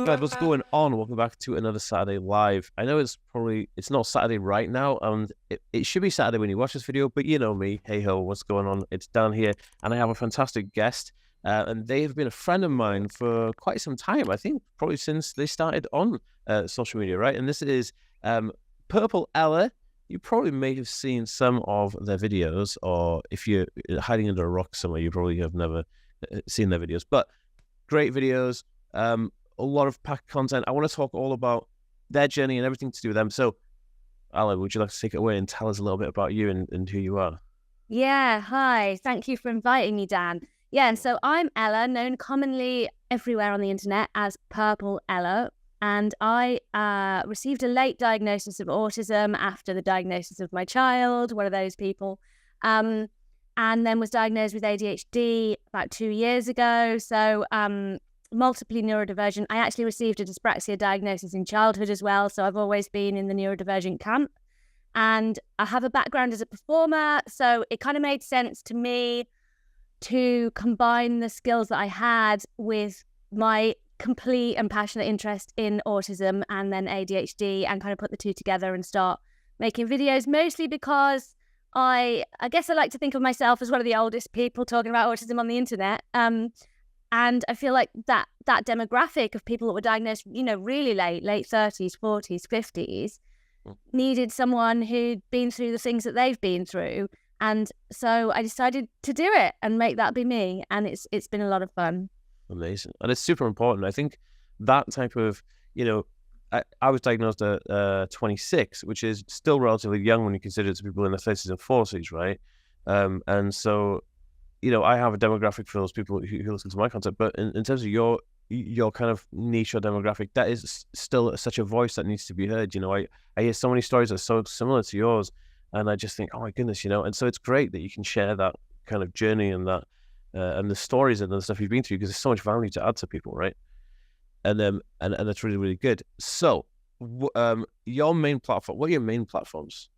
Guys, what's going on? Welcome back to another Saturday Live. I know it's not Saturday right now, and it should be Saturday when you watch this video, but you know me. Hey ho, what's going on? It's Dan here, and I have a fantastic guest, and they have been a friend of mine for quite some time. I think probably since they started on social media, right? And this is Purple Ella. You probably may have seen some of their videos, or if you're hiding under a rock somewhere, you probably have never seen their videos. But great videos. A lot of packed content. I want to talk all about their journey and everything to do with them. So, Ella, would you like to take it away and tell us a little bit about you and who you are? Yeah, hi. Thank you for inviting me, Dan. Yeah, so I'm Ella, known commonly everywhere on the internet as Purple Ella, and I received a late diagnosis of autism after the diagnosis of my child, one of those people, and then was diagnosed with ADHD about 2 years ago. So, multiply neurodivergent. I actually received a dyspraxia diagnosis in childhood as well, so I've always been in the neurodivergent camp. And I have a background as a performer, so it kind of made sense to me to combine the skills that I had with my complete and passionate interest in autism and then ADHD, and kind of put the two together and start making videos, mostly because I guess I like to think of myself as one of the oldest people talking about autism on the internet. And I feel like that demographic of people that were diagnosed, really late 30s, 40s, 50s, needed someone who'd been through the things that they've been through. And so I decided to do it and make that be me. And it's been a lot of fun. Amazing. And it's super important. I think that type of, I was diagnosed at 26, which is still relatively young when you consider it to people in their 30s and 40s, right? And so, I have a demographic for those people who listen to my content, but in terms of your kind of niche or demographic, that is still such a voice that needs to be heard. I hear so many stories that are so similar to yours, and I just think, oh my goodness, and so it's great that you can share that kind of journey and that and the stories and the stuff you've been through, because there's so much value to add to people, right? And that's really, really good. So, your main platform, what are your main platforms?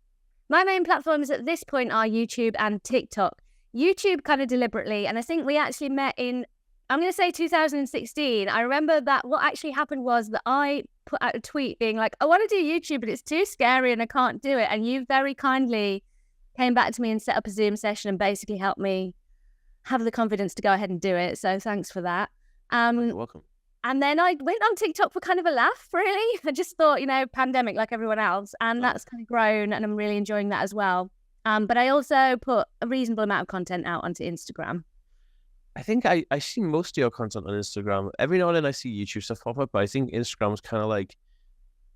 My main platforms at this point are YouTube and TikTok. YouTube kind of deliberately, and I think we actually met in, I'm going to say 2016. I remember that what actually happened was that I put out a tweet being like, I want to do YouTube, but it's too scary and I can't do it. And you very kindly came back to me and set up a Zoom session and basically helped me have the confidence to go ahead and do it. So thanks for that. You're welcome. And then I went on TikTok for kind of a laugh, really. I just thought, pandemic like everyone else. And that's kind of grown, and I'm really enjoying that as well. But I also put a reasonable amount of content out onto Instagram. I think I see most of your content on Instagram. Every now and then I see YouTube stuff pop up, but I think Instagram's kind of like,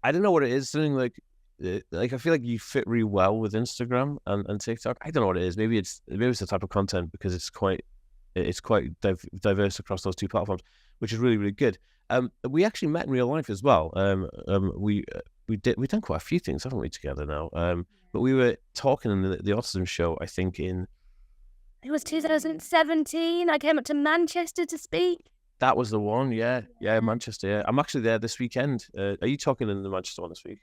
I don't know what it is. Something like I feel like you fit really well with Instagram and TikTok. I don't know what it is. Maybe it's the type of content, because it's quite diverse across those two platforms, which is really, really good. We actually met in real life as well. We've done quite a few things, haven't we, together now? But we were talking in the autism show, I think it was 2017. I came up to Manchester to speak. That was the one, yeah, Manchester. Yeah, I'm actually there this weekend. Are you talking in the Manchester one this week?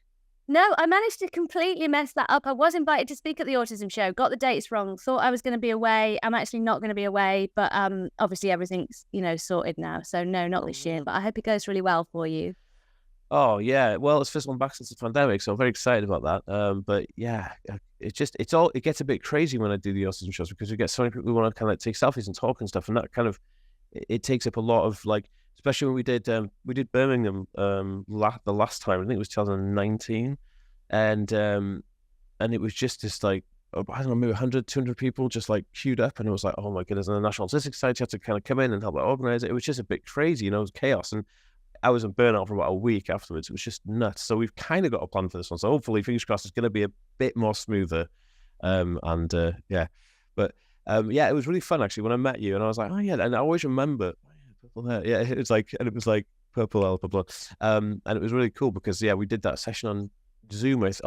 No, I managed to completely mess that up. I was invited to speak at the autism show, got the dates wrong, thought I was going to be away. I'm actually not going to be away, but obviously everything's sorted now. So no, not this year. But I hope it goes really well for you. Oh yeah, well, it's first one back since the pandemic, so I'm very excited about that. But yeah, it gets a bit crazy when I do the autism shows, because we get so many people who want to kind of like take selfies and talk and stuff, and that kind of it takes up a lot of, like, especially when we did Birmingham the last time. I think it was 2019, and it was just this, like, I don't know, maybe 100, 200 people just like queued up, and it was like, oh my goodness, and the National Autistic Society had to kind of come in and help organize it. It was just a bit crazy, it was chaos, and I was in burnout for about a week afterwards. It was just nuts. So we've kind of got a plan for this one. So hopefully, fingers crossed, it's going to be a bit more smoother. Yeah, but yeah, it was really fun actually when I met you, and I was like, oh yeah, and I always remember, purple hair. Yeah, it was like purple, and it was really cool because we did that session on Zoom. It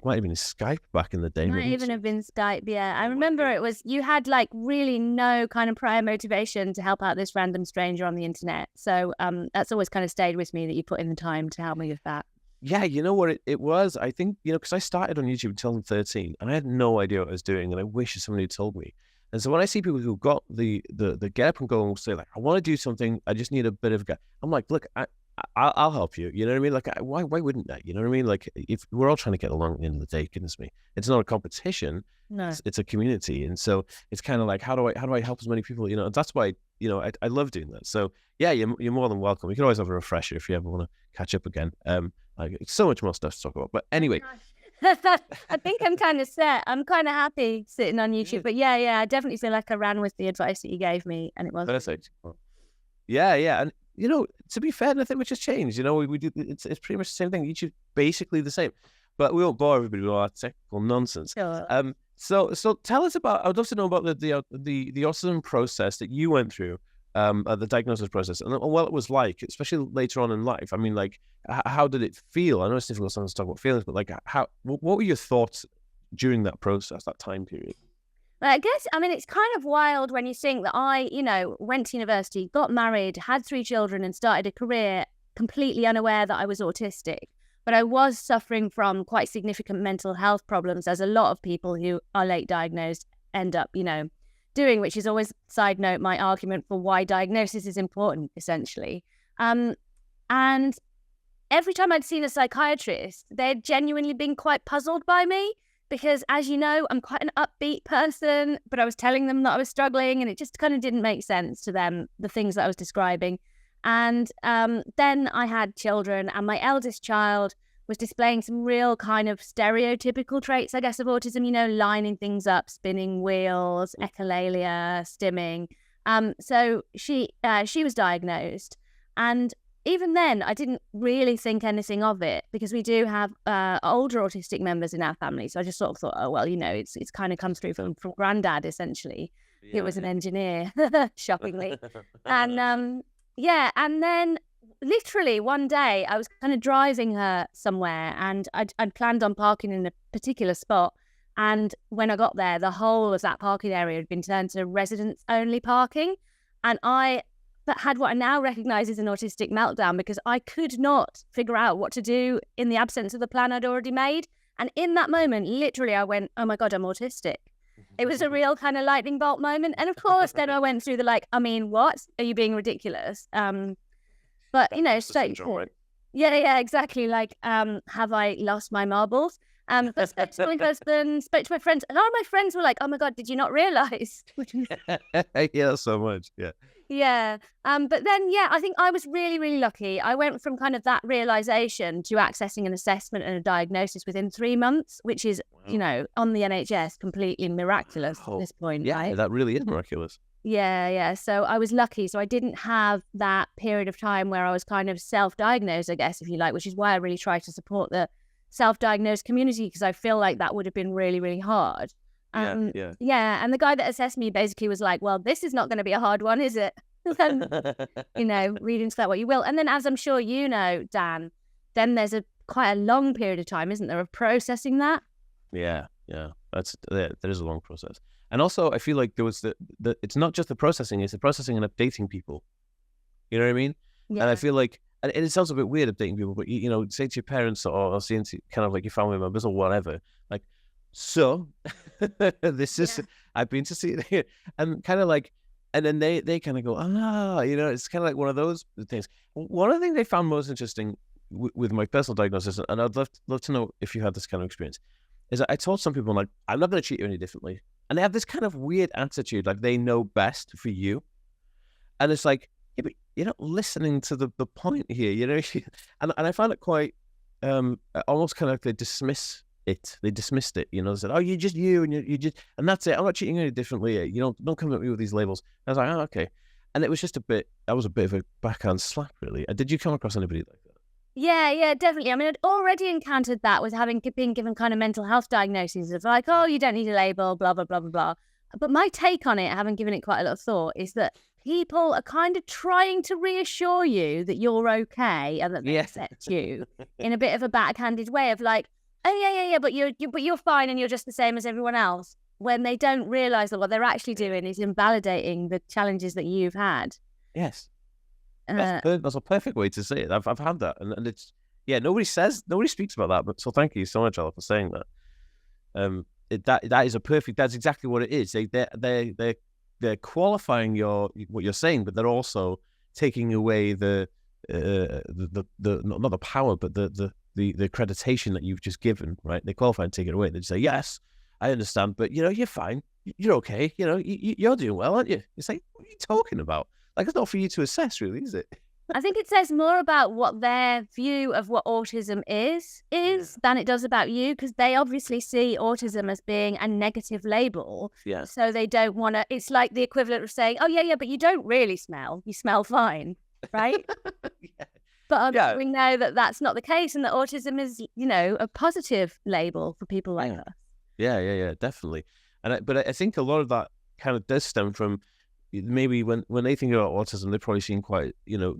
might have been Skype back in the day. It might even have been Skype, yeah. I remember it was, you had like really no kind of prior motivation to help out this random stranger on the internet. So that's always kind of stayed with me, that you put in the time to help me with that. Yeah, you know what it was? I think, because I started on YouTube in 2013 and I had no idea what I was doing, and I wish somebody had told me. And so when I see people who got the get up and go and say, like, I want to do something, I just need a bit of, I'm like, look, I'll help you. You know what I mean? Like, why wouldn't I? You know what I mean? Like, if we're all trying to get along at the end of the day, goodness me, it's not a competition. No. It's a community, and so it's kind of like, how do I help as many people? You know, and that's why, you know, I love doing that. So yeah, you're more than welcome. We can always have a refresher if you ever want to catch up again. Like, so much more stuff to talk about. But anyway, I think I'm kind of set. I'm kind of happy sitting on YouTube. Yeah. But yeah, I definitely feel like I ran with the advice that you gave me, and it was perfect. Yeah, and you know, to be fair, nothing much has changed. You know, we do it's pretty much the same thing. YouTube's basically the same, but we won't bore everybody with all that technical nonsense. Sure. So tell us about. I'd love to know about the autism process that you went through, the diagnosis process, and what it was like, especially later on in life. I mean, like, how did it feel? I know it's difficult sometimes to talk about feelings, but like, what were your thoughts during that process, that time period? I guess, I mean, it's kind of wild when you think that I, you know, went to university, got married, had 3 children, and started a career completely unaware that I was autistic. But I was suffering from quite significant mental health problems, as a lot of people who are late diagnosed end up, you know, doing, which is always, side note, my argument for why diagnosis is important, essentially. And every time I'd seen a psychiatrist, they'd genuinely been quite puzzled by me. Because, as you know, I'm quite an upbeat person, but I was telling them that I was struggling, and it just kind of didn't make sense to them, the things that I was describing. And then I had children, and my eldest child was displaying some real kind of stereotypical traits, I guess, of autism, you know, lining things up, spinning wheels, echolalia, stimming. So she was diagnosed. And even then, I didn't really think anything of it, because we do have older autistic members in our family. So I just sort of thought, oh, well, you know, it's kind of comes through from granddad, essentially. Yeah. He was an engineer, shockingly. And and then literally one day I was kind of driving her somewhere, and I'd planned on parking in a particular spot. And when I got there, the whole of that parking area had been turned to residents-only parking. And I had what I now recognise as an autistic meltdown, because I could not figure out what to do in the absence of the plan I'd already made. And in that moment, literally, I went, oh my God, I'm autistic. It was a real kind of lightning bolt moment. And of course, then I went through the like, I mean, what? Are you being ridiculous? But, you know, straight. Right? Yeah, exactly. Like, have I lost my marbles? But spoke to my husband, spoke to my friends. A lot of my friends were like, oh my God, did you not realise? Yeah, so much. Yeah. Yeah. But then, yeah, I think I was really, really lucky. I went from kind of that realization to accessing an assessment and a diagnosis within 3 months, which is, you know, on the NHS, completely miraculous at this point. Yeah, right? That really is miraculous. Yeah. So I was lucky. So I didn't have that period of time where I was kind of self-diagnosed, I guess, if you like, which is why I really try to support the self-diagnosed community, because I feel like that would have been really, really hard. Yeah. And the guy that assessed me basically was like, well, this is not going to be a hard one, is it? And, you know, read into that what you will. And then, as I'm sure you know, Dan, then there's quite a long period of time, isn't there, of processing that? Yeah. There is a long process. And also, I feel like there was it's not just the processing, it's the processing and updating people. You know what I mean? Yeah. And I feel like, and it sounds a bit weird updating people, but, you know, say to your parents or say to kind of like your family members or whatever, like, so this is, I've been to see it, and kind of like, and then they kind of go, you know, it's kind of like one of those things. One of the things they found most interesting with my personal diagnosis, and I'd love to know if you had this kind of experience, is that I told some people, like, I'm not going to treat you any differently. And they have this kind of weird attitude, like they know best for you. And it's like, yeah, but you're not listening to the point here, you know? And I found it quite, almost kind of like they dismissed it, you know. They said, oh, you're just you, and you just, and that's it. I'm not treating you any differently. You know, don't come at me with these labels. And I was like, oh, okay. And it was just that was a bit of a backhand slap, really. Did you come across anybody like that? Yeah, definitely. I mean, I'd already encountered that with having been given kind of mental health diagnoses of like, oh, you don't need a label, blah, blah, blah, blah, blah. But my take on it, having given it quite a lot of thought, is that people are kind of trying to reassure you that you're okay and that they accept you in a bit of a backhanded way of like, oh, yeah, but you're fine and you're just the same as everyone else, when they don't realise that what they're actually doing is invalidating the challenges that you've had. Yes. That's a perfect way to say it. I've had that, and it's nobody speaks about that. But so thank you so much, Ella, for saying that. That is that's exactly what it is. They're qualifying what you're saying, but they're also taking away the not the power, but the accreditation that you've just given, right? They qualify and take it away. They say, yes, I understand, but you're fine. You're okay. You're doing well, aren't you? It's like, what are you talking about? Like, it's not for you to assess, really, is it? I think it says more about what their view of what autism is than it does about you, because they obviously see autism as being a negative label. Yeah. So they don't want to. It's like the equivalent of saying, "Oh yeah, but you don't really smell. You smell fine, right?" Yeah. But we know that that's not the case, and that autism is, a positive label for people like us. Yeah, definitely. But I think a lot of that kind of does stem from maybe when they think about autism, they've probably seen quite,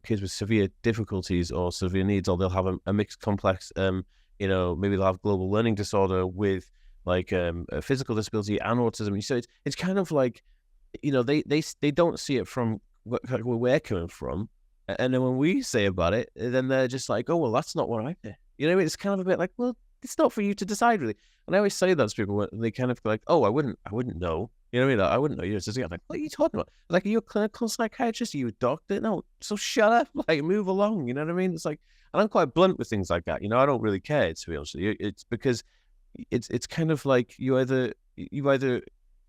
kids with severe difficulties or severe needs, or they'll have a mixed complex, maybe they'll have global learning disorder with like a physical disability and autism. So it's kind of like, they don't see it from where we're coming from. And then when we say about it, then they're just like, oh, well, that's not what I did. It's kind of a bit like, well, it's not for you to decide, really. And I always say that to people when they kind of go like, oh, I wouldn't know. You know what I mean? I wouldn't know. I'm like, what are you talking about? Like, are you a clinical psychiatrist? Are you a doctor? No. So shut up. Like, move along. You know what I mean? It's like, and I'm quite blunt with things like that. I don't really care, to be honest with you. It's because it's kind of like you either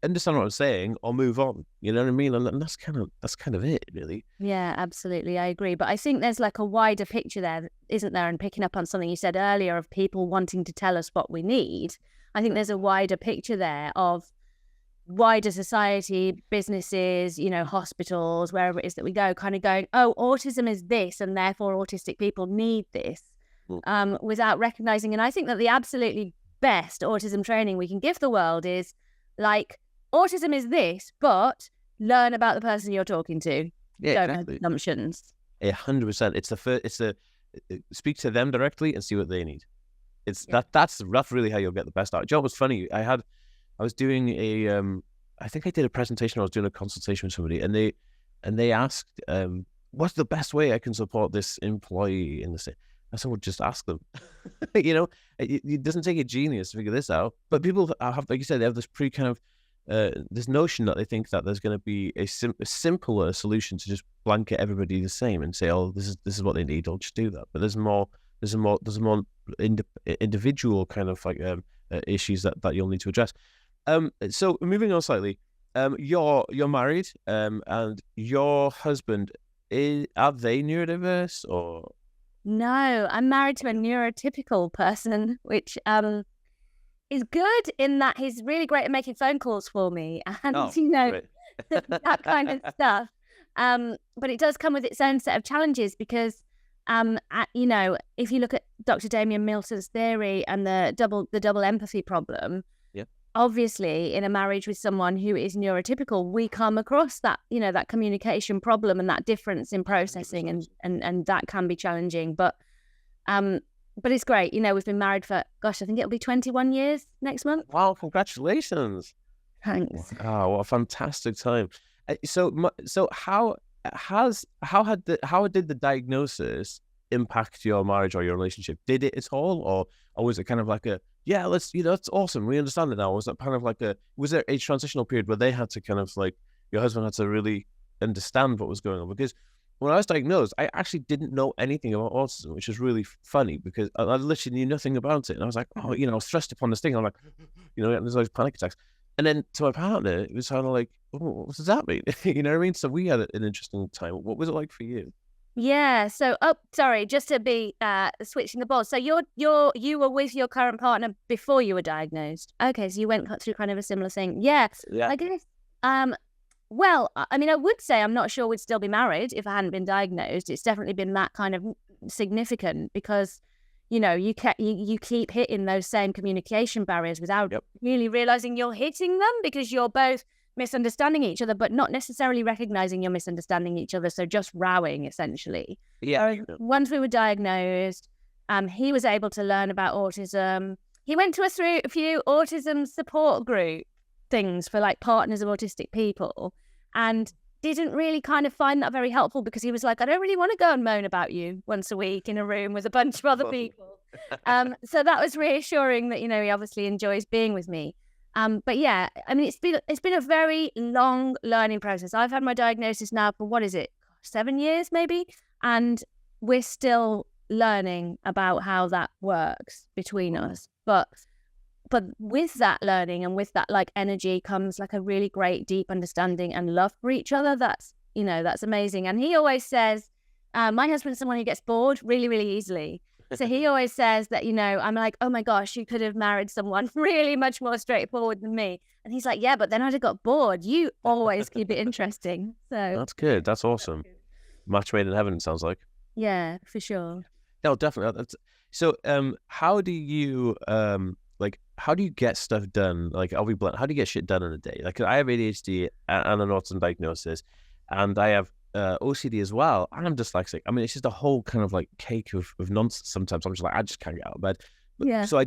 understand what I'm saying or move on. You know what I mean? And that's kind of it, really. Yeah, absolutely. I agree. But I think there's like a wider picture there, isn't there? And picking up on something you said earlier of people wanting to tell us what we need, I think there's a wider picture there of wider society, businesses, hospitals, wherever it is that we go, kind of going, oh, autism is this, and therefore autistic people need this, without recognizing. And I think that the absolutely best autism training we can give the world is like, autism is this, but learn about the person you're talking to. Yeah, Don't make assumptions. 100%. It's the speak to them directly and see what they need. That's really how you'll get the best out. Joe, it was funny. I was doing I think I did a presentation. I was doing a consultation with somebody, and they asked, what's the best way I can support this employee in the city? I said, well, just ask them. It doesn't take a genius to figure this out. But people have, like you said, they have this kind of this notion that they think that there's going to be a simpler solution to just blanket everybody the same and say, oh, this is what they need. I'll just do that. But there's more individual kind of like issues that you'll need to address. So moving on slightly, you're married, and your husband are they neurodiverse or? No, I'm married to a neurotypical person, which is good in that he's really great at making phone calls for me and that kind of stuff. But it does come with its own set of challenges because if you look at Dr. Damien Milton's theory and the double empathy problem, obviously in a marriage with someone who is neurotypical, we come across that, that communication problem and that difference in processing, and that can be challenging. But it's great. We've been married for, I think it'll be 21 years next month. Wow, congratulations. Thanks. Oh, what a fantastic time. So how did the diagnosis impact your marriage or your relationship? Did it at all, or was it kind of like it's awesome, we understand it now? Was that kind of like was there a transitional period where they had to kind of like, your husband had to really understand what was going on? Because when I was diagnosed, I actually didn't know anything about autism, which was really funny because I literally knew nothing about it. And I was like, I was thrust upon this thing. I'm like, there's always panic attacks. And then to my partner, it was kind of like, oh, what does that mean? You know what I mean? So we had an interesting time. What was it like for you? Yeah. So, just to be switching the ball. So you were with your current partner before you were diagnosed. Okay. So you went through kind of a similar thing. Yeah. I guess. Well, I mean, I would say I'm not sure we'd still be married if I hadn't been diagnosed. It's definitely been that kind of significant because, you keep hitting those same communication barriers without really realizing you're hitting them because you're both misunderstanding each other, but not necessarily recognizing you're misunderstanding each other. So just rowing, essentially. Yeah. Once we were diagnosed, he was able to learn about autism. He went to a few autism support group things for like partners of autistic people, and didn't really kind of find that very helpful because he was like, I don't really want to go and moan about you once a week in a room with a bunch of other people. So that was reassuring that, he obviously enjoys being with me. But yeah, I mean, it's been a very long learning process. I've had my diagnosis now for 7 years maybe, and we're still learning about how that works between us. But with that learning and with that like energy comes like a really great deep understanding and love for each other. That's, you know, that's amazing. And he always says, my husband's someone who gets bored really, really easily. So he always says that, you know, I'm like, oh my gosh, you could have married someone really much more straightforward than me. And he's like, yeah, but then I'd have got bored. You always keep it interesting. So That's good. That's awesome. Match made in heaven, it sounds like. yeah, for sure. No, definitely. So, how do you how do you get stuff done? Like, I'll be blunt. How do you get shit done in a day? Like, I have ADHD and an autism diagnosis, and I have OCD as well, and I'm dyslexic. I mean, it's just a whole kind of like cake of nonsense. Sometimes I'm just like, I just can't get out of bed. Yeah. So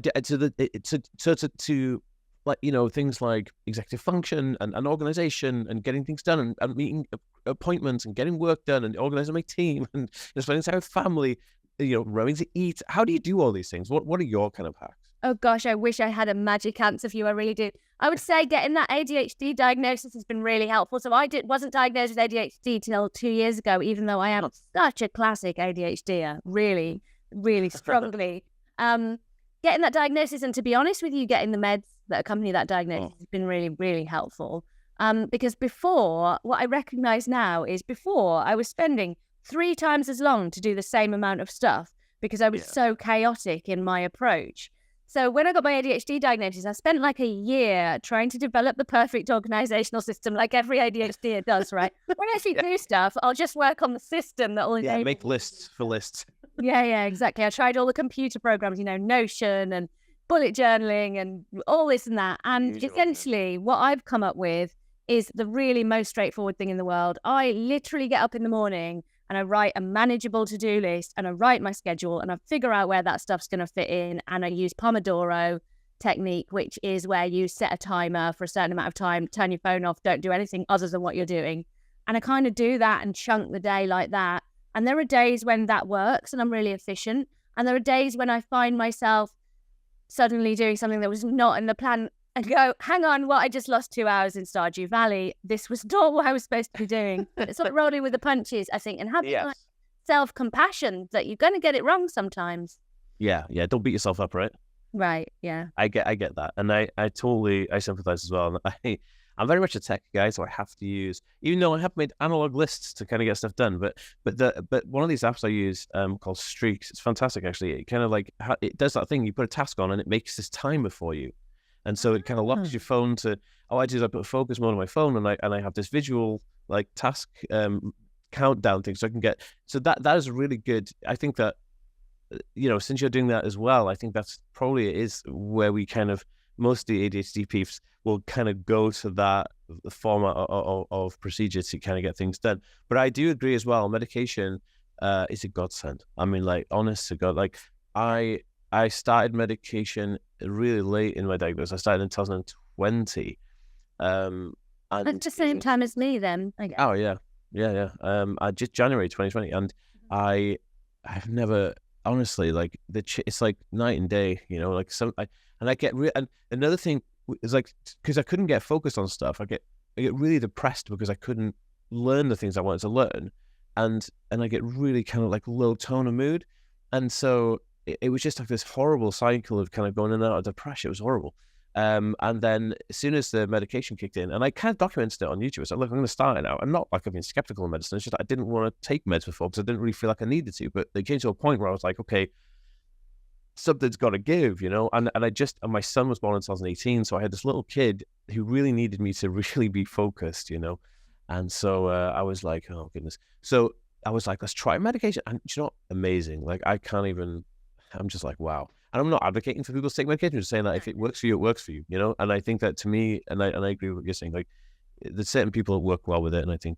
to like, you know, things like executive function and organization and getting things done and meeting appointments and getting work done and organizing my team and spending time with family, you know, rowing to eat. How do you do all these things? What are your kind of hacks? Oh gosh, I wish I had a magic answer for you. I really do. I would say getting that ADHD diagnosis has been really helpful. So I wasn't diagnosed with ADHD till 2 years ago, even though I am such a classic ADHDer, really, really strongly. Getting that diagnosis, and to be honest with you, getting the meds that accompany that diagnosis has been really, really helpful. Because before, what I recognize now is before I was spending 3 times as long to do the same amount of stuff because I was so chaotic in my approach. So when I got my ADHD diagnosis, I spent like a year trying to develop the perfect organizational system like every ADHDer does, right? When I actually do stuff, I'll just work on the system that will enable... make lists for lists. Yeah, exactly. I tried all the computer programs, you know, Notion and bullet journaling and all this and that. And essentially what I've come up with is the really most straightforward thing in the world. I literally get up in the morning and I write a manageable to-do list and I write my schedule and I figure out where that stuff's going to fit in. And I use Pomodoro technique, which is where you set a timer for a certain amount of time, turn your phone off, don't do anything other than what you're doing. And I kind of do that and chunk the day like that. And there are days when that works and I'm really efficient. And there are days when I find myself suddenly doing something that was not in the plan and go, hang on, what? I just lost 2 hours in Stardew Valley. This was not what I was supposed to be doing. But it's like rolling with the punches, I think, and having like self-compassion that you're going to get it wrong sometimes. Yeah. Don't beat yourself up, right? Right, yeah. I get that. And I totally sympathize as well. And I'm very much a tech guy, so I have to use, even though I have made analog lists to kind of get stuff done, but one of these apps I use called Streaks, it's fantastic actually. It kind of like, it does that thing, you put a task on and it makes this timer for you. And so it kind of locks your phone to, I put a focus mode on my phone and I have this visual like task countdown thing so I can get, so that is really good. I think that, you know, since you're doing that as well, I think that's probably is where we kind of, most of the ADHD peeps will kind of go to that format of procedure to kind of get things done. But I do agree as well, medication is a godsend. I mean, like, honest to God, like I started medication really late in my diagnosis. I started in 2020. And at the same time as me then. Oh, yeah. I just January 2020. And I've never, honestly, like, it's like night and day, you know, like and I get and another thing is like, because I couldn't get focused on stuff, I get really depressed because I couldn't learn the things I wanted to learn. And I get really kind of like low tone of mood. And so it was just like this horrible cycle of kind of going in and out of depression. It was horrible. And then as soon as the medication kicked in, and I kind of documented it on YouTube, so look, I'm going to start it now. And not like I've been skeptical of medicine, it's just I didn't want to take meds before because I didn't really feel like I needed to. But they came to a point where I was like, okay, something's got to give, you know. And my son was born in 2018, so I had this little kid who really needed me to really be focused, you know. And so I was like, oh goodness. So I was like, let's try medication. And you know, amazing. Like I'm just like, wow. And I'm not advocating for people to take medication. I'm just saying that if it works for you, it works for you, you know? And I think that to me, and I agree with what you're saying, like there's certain people that work well with it. And I think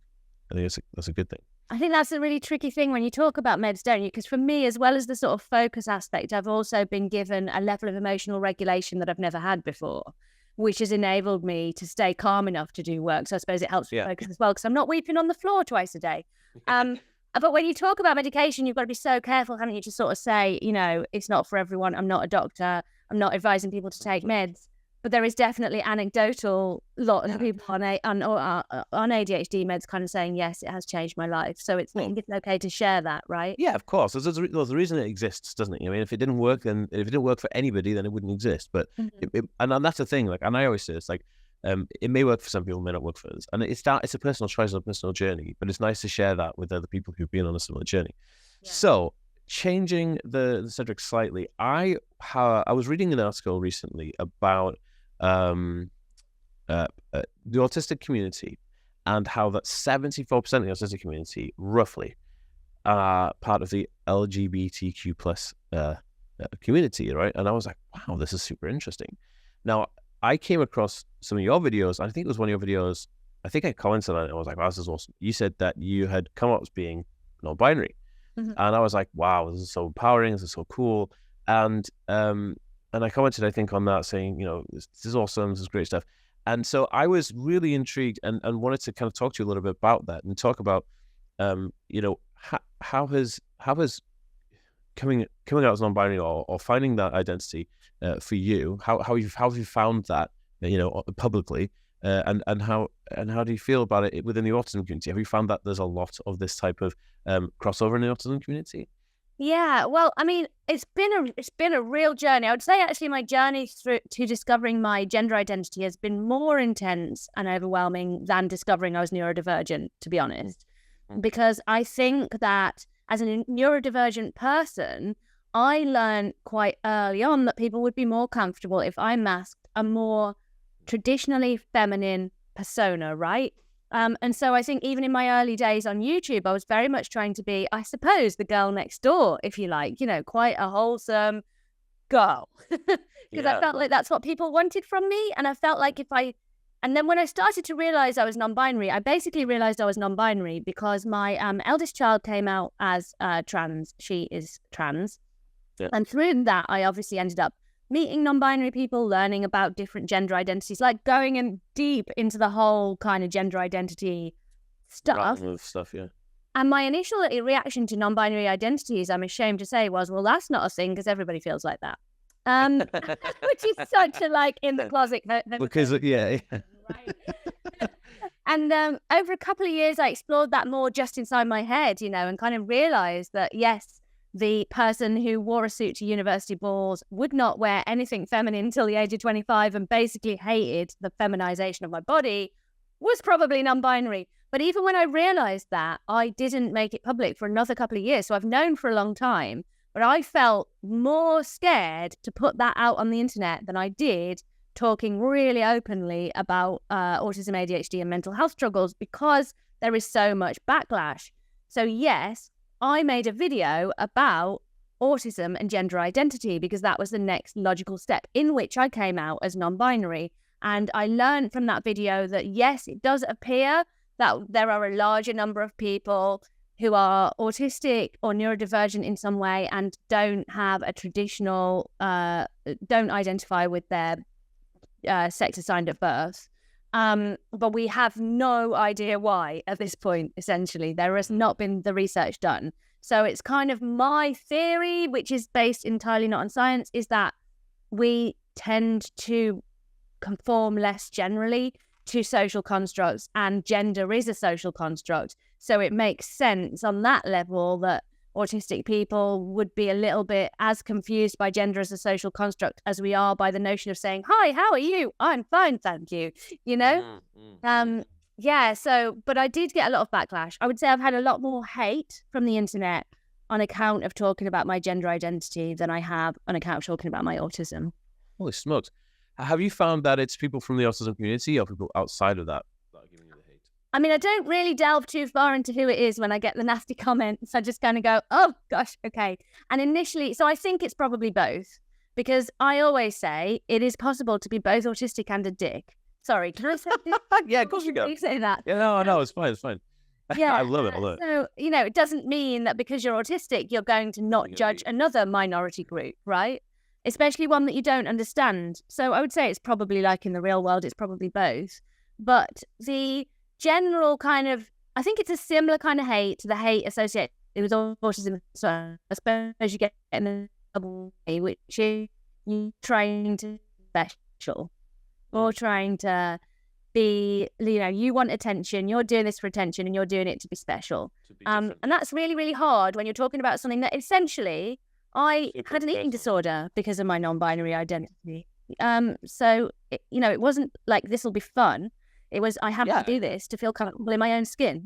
that's a good thing. I think that's a really tricky thing when you talk about meds, don't you? Because for me, as well as the sort of focus aspect, I've also been given a level of emotional regulation that I've never had before, which has enabled me to stay calm enough to do work. So I suppose it helps me focus as well, because I'm not weeping on the floor twice a day. But when you talk about medication, you've got to be so careful, haven't you, to sort of say, you know, it's not for everyone. I'm not a doctor. I'm not advising people to take meds. but there is definitely anecdotal lot of people on ADHD meds kind of saying, yes, it has changed my life. So I think it's okay to share that, right? Yeah, of course. There's a reason it exists, doesn't it? I mean, if it didn't work, then if it didn't work for anybody, then it wouldn't exist. But and that's the thing. Like, and I always say, it's like, it may work for some people, may not work for others, and it's a personal choice, a personal journey. But it's nice to share that with other people who've been on a similar journey. Yeah. So, changing the subject slightly, I was reading an article recently about the autistic community, and how that 74% of the autistic community, roughly, are part of the LGBTQ plus community, right? And I was like, wow, this is super interesting. Now, I came across some of your videos. I think it was one of your videos. I think I commented on it. I was like, wow, this is awesome. You said that you had come up as being non-binary. And I was like, wow, this is so empowering. This is so cool. And I commented, I think, on that, saying, this is awesome. This is great stuff. And so I was really intrigued and wanted to kind of talk to you a little bit about that and talk about, how has coming out as non-binary or finding that identity for you, how have you found that, publicly, and how do you feel about it within the autism community? Have you found that there's a lot of this type of crossover in the autism community? Yeah, well, I mean, it's been a real journey. I would say actually my journey to discovering my gender identity has been more intense and overwhelming than discovering I was neurodivergent, to be honest. Because I think that as a neurodivergent person, I learned quite early on that people would be more comfortable if I masked a more traditionally feminine persona, right? And so I think even in my early days on YouTube, I was very much trying to be, I suppose, the girl next door, if you like, quite a wholesome girl. Because I felt like that's what people wanted from me. And I felt like and then when I started to realize I was non-binary, I basically realized I was non-binary because my eldest child came out as trans. She is trans. Yeah. And through that, I obviously ended up meeting non-binary people, learning about different gender identities, like going in deep into the whole kind of gender identity stuff. Yeah. And my initial reaction to non-binary identities, I'm ashamed to say, was, well, that's not a thing because everybody feels like that. Which is such a in the closet. Because, yeah. Right. And over a couple of years, I explored that more just inside my head, and kind of realized that, yes, the person who wore a suit to university balls would not wear anything feminine until the age of 25 and basically hated the feminization of my body was probably non-binary. But even when I realized that, I didn't make it public for another couple of years. So I've known for a long time, but I felt more scared to put that out on the internet than I did talking really openly about autism, ADHD and mental health struggles because there is so much backlash. So yes, I made a video about autism and gender identity because that was the next logical step, in which I came out as non-binary. And I learned from that video that, yes, it does appear that there are a larger number of people who are autistic or neurodivergent in some way and don't have a traditional, don't identify with their sex assigned at birth. But we have no idea why at this point, essentially. There has not been the research done. So it's kind of my theory, which is based entirely not on science, is that we tend to conform less generally to social constructs, and gender is a social construct. So it makes sense on that level that autistic people would be a little bit as confused by gender as a social construct as we are by the notion of saying, hi, how are you? I'm fine, thank you. Yeah, so, but I did get a lot of backlash. I would say I've had a lot more hate from the internet on account of talking about my gender identity than I have on account of talking about my autism. Holy smokes. Have you found that it's people from the autism community or people outside of that are giving you the hate? I mean, I don't really delve too far into who it is when I get the nasty comments. I just kind of go, oh, gosh, okay. And initially, so I think it's probably both, because I always say it is possible to be both autistic and a dick. Sorry, can I say this? Yeah, of course you can. You say that. Yeah, no, it's fine, it's fine. Yeah, I love it. So, it doesn't mean that because you're autistic, you're going to not judge another minority group, right? Especially one that you don't understand. So I would say it's probably like in the real world, it's probably both. But the general kind of, I think it's a similar kind of hate to the hate associated with autism. So I suppose you get in the double way, which is you trying to be special. or trying to be, you want attention, you're doing this for attention, and you're doing it to be special. And that's really, really hard when you're talking about something that essentially I had an eating disorder because of my non-binary identity. So, it wasn't like this will be fun. It was, I have to do this to feel comfortable in my own skin,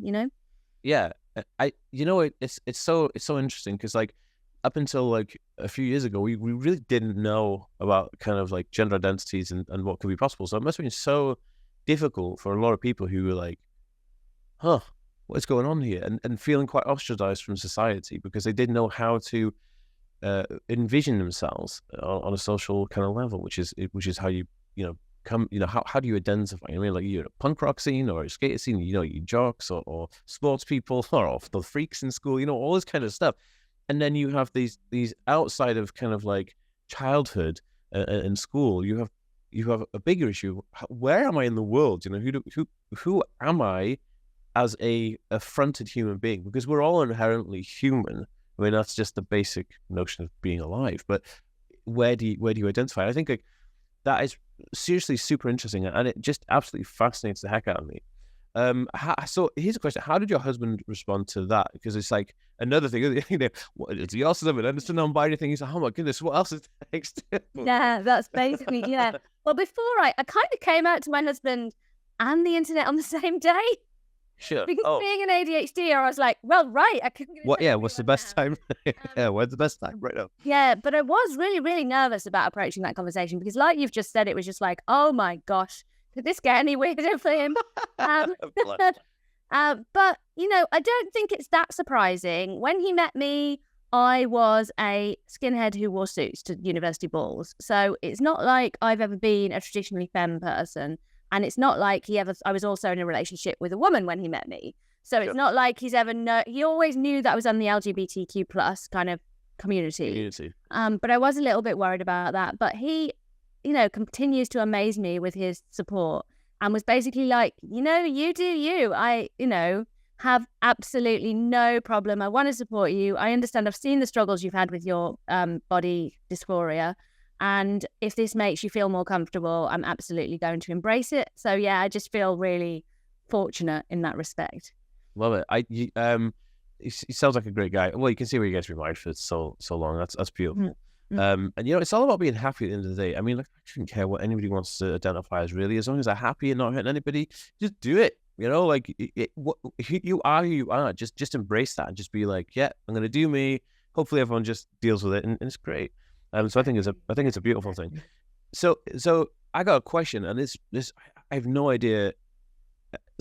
Yeah. It's so interesting because like up until like a few years ago, we really didn't know about kind of like gender identities and what could be possible. So it must have been so difficult for a lot of people who were like, what's going on here? And feeling quite ostracized from society because they didn't know how to envision themselves on a social kind of level, which is how you come, how do you identify? I mean, like you're a punk rock scene or a skater scene, you jocks or sports people or the freaks in school, all this kind of stuff. And then you have these outside of kind of like childhood and school, you have a bigger issue. Where am I in the world? Who am I as a fronted human being? Because we're all inherently human. I mean, that's just the basic notion of being alive. But where do you identify? I think like that is seriously super interesting, and it just absolutely fascinates the heck out of me. So here's a question: how did your husband respond to that? Because it's like another thing. What is the autism and it's a non-binary thing? He's like, oh my goodness, what else is next? Yeah, that's basically Well, before I kind of came out to my husband and the internet on the same day. Sure. Because being an ADHD, I was like, well, right. What's the best time? When's the best time? Right now. Yeah, but I was really, really nervous about approaching that conversation because, like you've just said, it was just like, oh my gosh, could this get any weirder for him? But, I don't think it's that surprising. When he met me, I was a skinhead who wore suits to university balls. So it's not like I've ever been a traditionally femme person. And it's not like I was also in a relationship with a woman when he met me. So it's not like he always knew that I was on the LGBTQ plus kind of community. But I was a little bit worried about that. But he, continues to amaze me with his support and was basically like, you do you. I, have absolutely no problem. I want to support you. I understand. I've seen the struggles you've had with your body dysphoria. And if this makes you feel more comfortable, I'm absolutely going to embrace it. So yeah, I just feel really fortunate in that respect. Love it. He sounds like a great guy. Well, you can see where you guys been married for so long. That's beautiful. And it's all about being happy at the end of the day. I mean, like, I shouldn't care what anybody wants to identify as, really, as long as they're happy and not hurting anybody. Just do it. Like you are who you are. Just embrace that and just be like, yeah, I'm gonna do me. Hopefully, everyone just deals with it, and it's great. So I think it's a beautiful thing. So I got a question, and this I have no idea.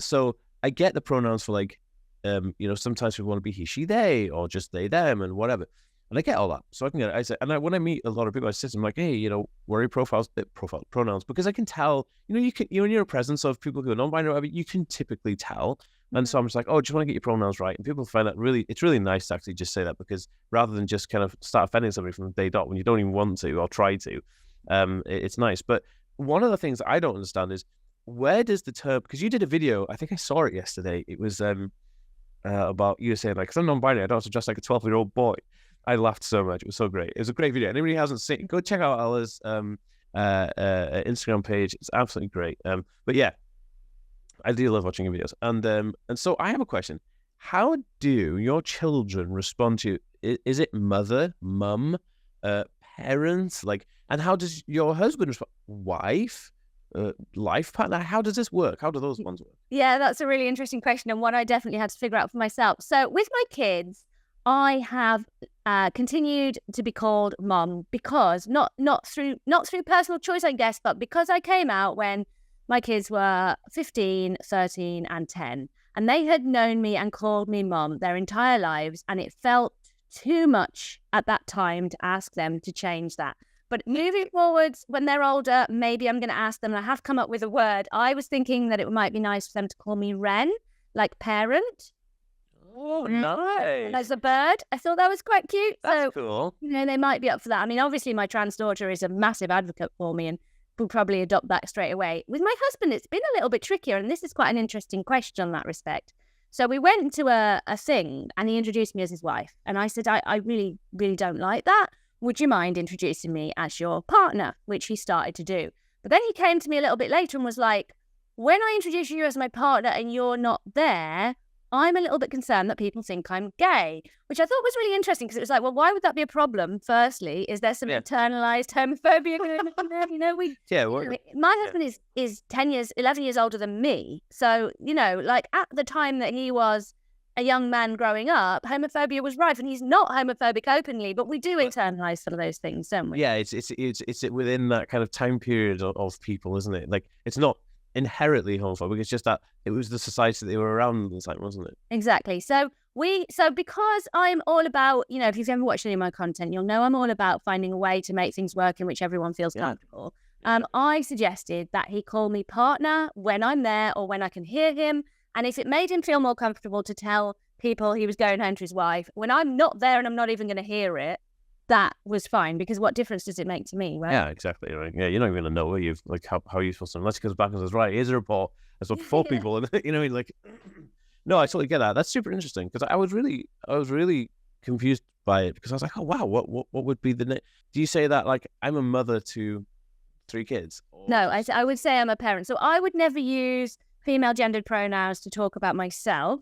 So I get the pronouns for like, sometimes people want to be he, she, they, or just they, them, and whatever. And I get all that, so I can get it. I say, when I meet a lot of people, I say, I'm like, hey, worry pronouns, because I can tell, you can, in your presence of people who are non-binary, whatever, you can typically tell. And so I'm just like, just want to get your pronouns right. And people find that it's really nice to actually just say that, because rather than just kind of start offending somebody from day dot when you don't even want to or try to, it's nice. But one of the things I don't understand is, where does the term, because you did a video, I think I saw it yesterday. It was about you saying like, because I'm non-binary, I don't have to dress like a 12-year-old boy. I laughed so much. It was so great. It was a great video. Anybody who hasn't seen it, go check out Ella's Instagram page. It's absolutely great. But yeah, I do love watching your videos. And so I have a question. How do your children respond to you? Is it mother, mum, parents? And how does your husband respond? Wife? Life partner? How does this work? How do those ones work? Yeah, that's a really interesting question, and one I definitely had to figure out for myself. So with my kids, I have continued to be called mom because not through personal choice, I guess, but because I came out when my kids were 15, 13, and 10, and they had known me and called me mom their entire lives, and it felt too much at that time to ask them to change that. But moving forwards, when they're older, maybe I'm going to ask them, and I have come up with a word. I was thinking that it might be nice for them to call me Wren, like parent. Oh, nice. As a bird. I thought that was quite cute. That's cool. They might be up for that. I mean, obviously, my trans daughter is a massive advocate for me and will probably adopt that straight away. With my husband, it's been a little bit trickier, and this is quite an interesting question in that respect. So we went to a thing, and he introduced me as his wife. And I said, I really, really don't like that. Would you mind introducing me as your partner? Which he started to do. But then he came to me a little bit later and was like, when I introduce you as my partner and you're not there, I'm a little bit concerned that people think I'm gay, which I thought was really interesting because it was like, well, why would that be a problem? Firstly, is there some internalized homophobia going on there? My husband is 11 years older than me. So, like at the time that he was a young man growing up, homophobia was rife, and he's not homophobic openly, but we do internalize some of those things, don't we? Yeah, it's within that kind of time period of people, isn't it? Like, it's not inherently homophobic. It's just that it was the society that they were around at the time, wasn't it? Exactly. So because I'm all about, if you've ever watched any of my content, you'll know I'm all about finding a way to make things work in which everyone feels comfortable. I suggested that he call me partner when I'm there or when I can hear him. And if it made him feel more comfortable to tell people he was going home to his wife, when I'm not there and I'm not even going to hear it, that was fine, because what difference does it make to me, right? Yeah, exactly. Right. Yeah, you're not even going to know how you feel. Unless he comes back and says, right, here's a report. There's like 4 people. And no, I totally get that. That's super interesting, because I was really confused by it, because I was like, oh, wow, what would be the name? Do you say that like I'm a mother to 3 kids? No, I would say I'm a parent. So I would never use female gendered pronouns to talk about myself.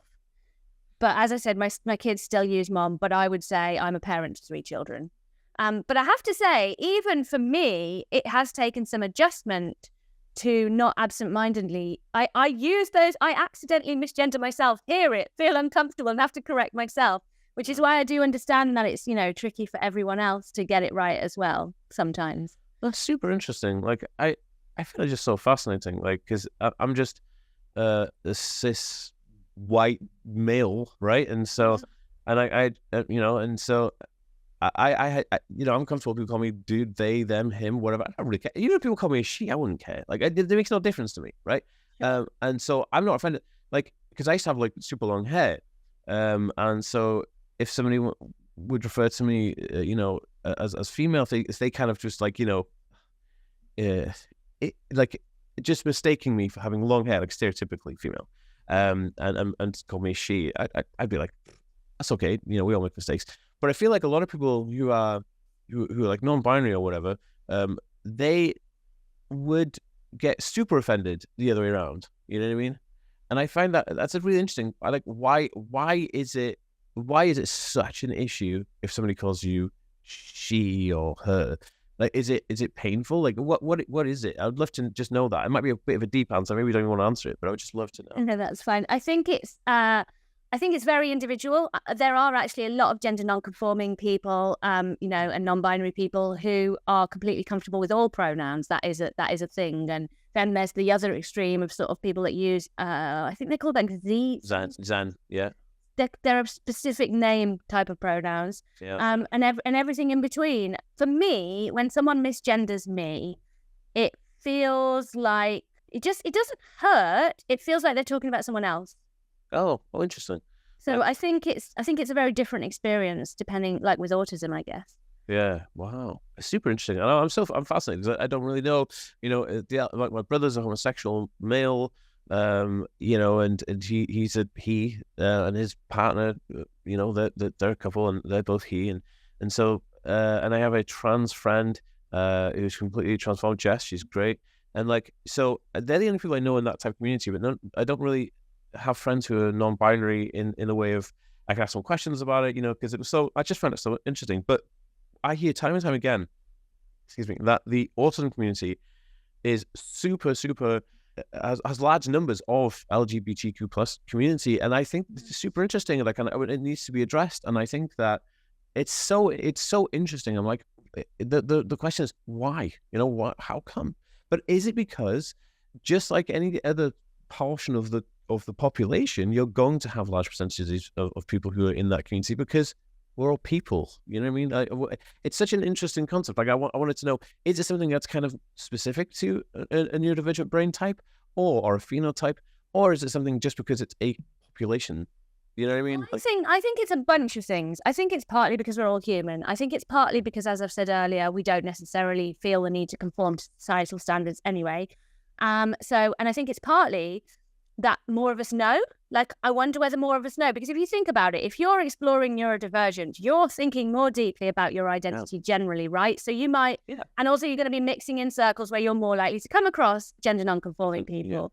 But as I said, my kids still use mom, but I would say I'm a parent to 3 children. But I have to say, even for me, it has taken some adjustment to not absentmindedly. I use those, I accidentally misgender myself, hear it, feel uncomfortable, and have to correct myself, which is why I do understand that it's, tricky for everyone else to get it right as well sometimes. That's super interesting. Like, I feel it's just so fascinating, like, because I'm just a cis white male, right? And so, and I'm comfortable people call me dude, they, them, him, whatever. I don't really care. Even if people call me a she, I wouldn't care. Like, it makes no difference to me, right? Sure. And so I'm not offended, like, because I used to have like super long hair, and so if somebody would refer to me, as female, if they kind of just like, just mistaking me for having long hair, like stereotypically female, and call me she, I'd be like, that's okay. We all make mistakes. But I feel like a lot of people who are like non-binary or whatever, they would get super offended the other way around. You know what I mean? And I find that's a really interesting. I like, why is it such an issue if somebody calls you she or her? Like, is it painful? Like, what is it? I'd love to just know that. It might be a bit of a deep answer. Maybe you don't even want to answer it, but I would just love to know. No, that's fine. I think it's very individual. There are actually a lot of gender non-conforming people, and non-binary people who are completely comfortable with all pronouns. That is a thing. And then there's the other extreme of sort of people that use, I think they call them Zan, yeah. They're a specific name type of pronouns, and everything in between. For me, when someone misgenders me, it feels like it doesn't hurt. It feels like they're talking about someone else. Oh, interesting. So I think it's a very different experience depending, like with autism, I guess. Yeah. Wow. It's super interesting. I'm fascinated because I don't really know. Like my brother's a homosexual male. And he's a he, and his partner, they're a couple, and they're both he, and so and I have a trans friend who's completely transformed. Jess, she's great, and like, so they're the only people I know in that type of community. But I don't really have friends who are non-binary in a way of I can ask some questions about it, because it was so. I just found it so interesting. But I hear time and time again, that the autism community is super has large numbers of LGBTQ plus community, and I think this is super interesting. Like, and it needs to be addressed. And I think that it's so interesting. I'm like, the question is why? What? How come? But is it because just like any other portion of the population, you're going to have large percentages of people who are in that community because we're all people, you know what I mean? It's such an interesting concept. Like, I wanted to know, is it something that's kind of specific to a neurodivergent brain type or a phenotype, or is it something just because it's a population? You know what I mean? I think it's a bunch of things. I think it's partly because we're all human. I think it's partly because, as I've said earlier, we don't necessarily feel the need to conform to societal standards anyway. And I think it's partly that more of us know. Like, I wonder whether more of us know, because if you think about it, if you're exploring neurodivergent, you're thinking more deeply about your identity generally, right? So you might, and also you're going to be mixing in circles where you're more likely to come across gender non-conforming people.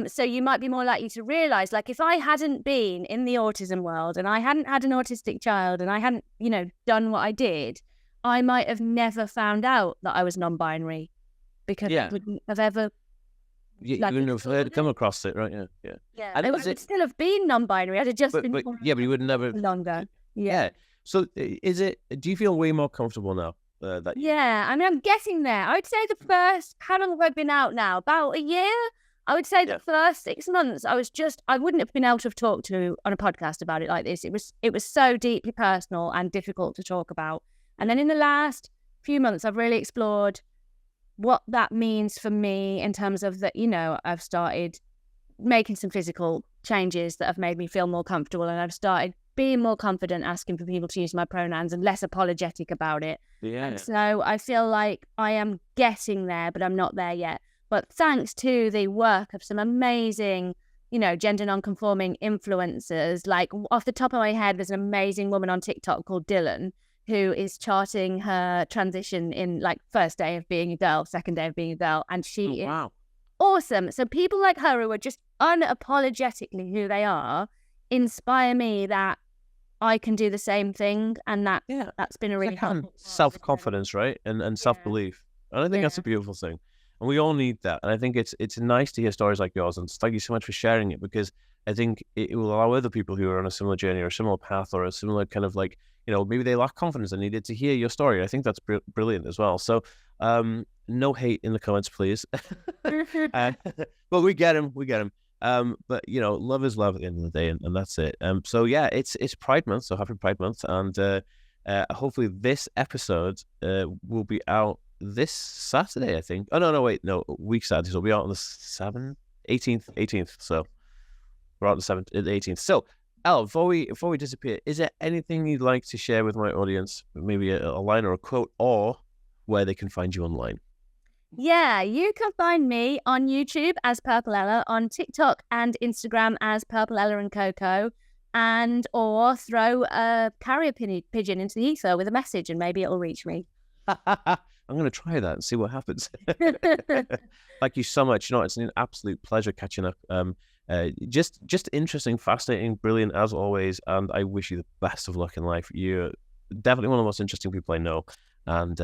So you might be more likely to realize, like, if I hadn't been in the autism world and I hadn't had an autistic child and I hadn't, you know, done what I did, I might have never found out that I was non-binary, because I wouldn't have ever. You wouldn't have come across it, right? Yeah. And I would still have been non-binary. I'd have just been. But you would never longer. So do you feel way more comfortable now? I mean, I'm getting there. I would say the first, how long have I been out now? About a year. I would say the first 6 months, I wouldn't have been able to have talked to on a podcast about it like this. It was so deeply personal and difficult to talk about. And then in the last few months, I've really explored what that means for me in terms of that, you know, I've started making some physical changes that have made me feel more comfortable, and I've started being more confident asking for people to use my pronouns and less apologetic about it. And so I feel like I am getting there, but I'm not there yet. But thanks to the work of some amazing, you know, gender non-conforming influencers, like off the top of my head, there's an amazing woman on TikTok called Dylan, who is charting her transition in like first day of being a girl, second day of being a girl. And she is awesome. So people like her who are just unapologetically who they are inspire me that I can do the same thing. And that's been a really helpful self-confidence, right? And self-belief. And I think that's a beautiful thing. And we all need that. And I think it's nice to hear stories like yours. And thank you so much for sharing it, because I think it will allow other people who are on a similar journey or a similar path or a similar kind of like, you know, maybe they lack confidence and needed to hear your story. I think that's brilliant as well. So no hate in the comments, please. But we get them. But, you know, love is love at the end of the day, and that's it. So, yeah, it's Pride Month, so happy Pride Month. And hopefully this episode will be out this Saturday, I think. Oh, no, week Saturday. So we'll be out on the 18th. So we're out on the 18th. So, Ella, before we disappear, is there anything you'd like to share with my audience? Maybe a line or a quote, or where they can find you online? Yeah, you can find me on YouTube as Purple Ella, on TikTok and Instagram as Purple Ella and Coco, or throw a carrier pigeon into the ether with a message and maybe it'll reach me. I'm going to try that and see what happens. Thank you so much. You know, it's an absolute pleasure catching up. Just interesting, fascinating, brilliant as always. And I wish you the best of luck in life. You're definitely one of the most interesting people I know. And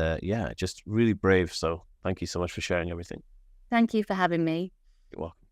just really brave. So thank you so much for sharing everything. Thank you for having me. You're welcome.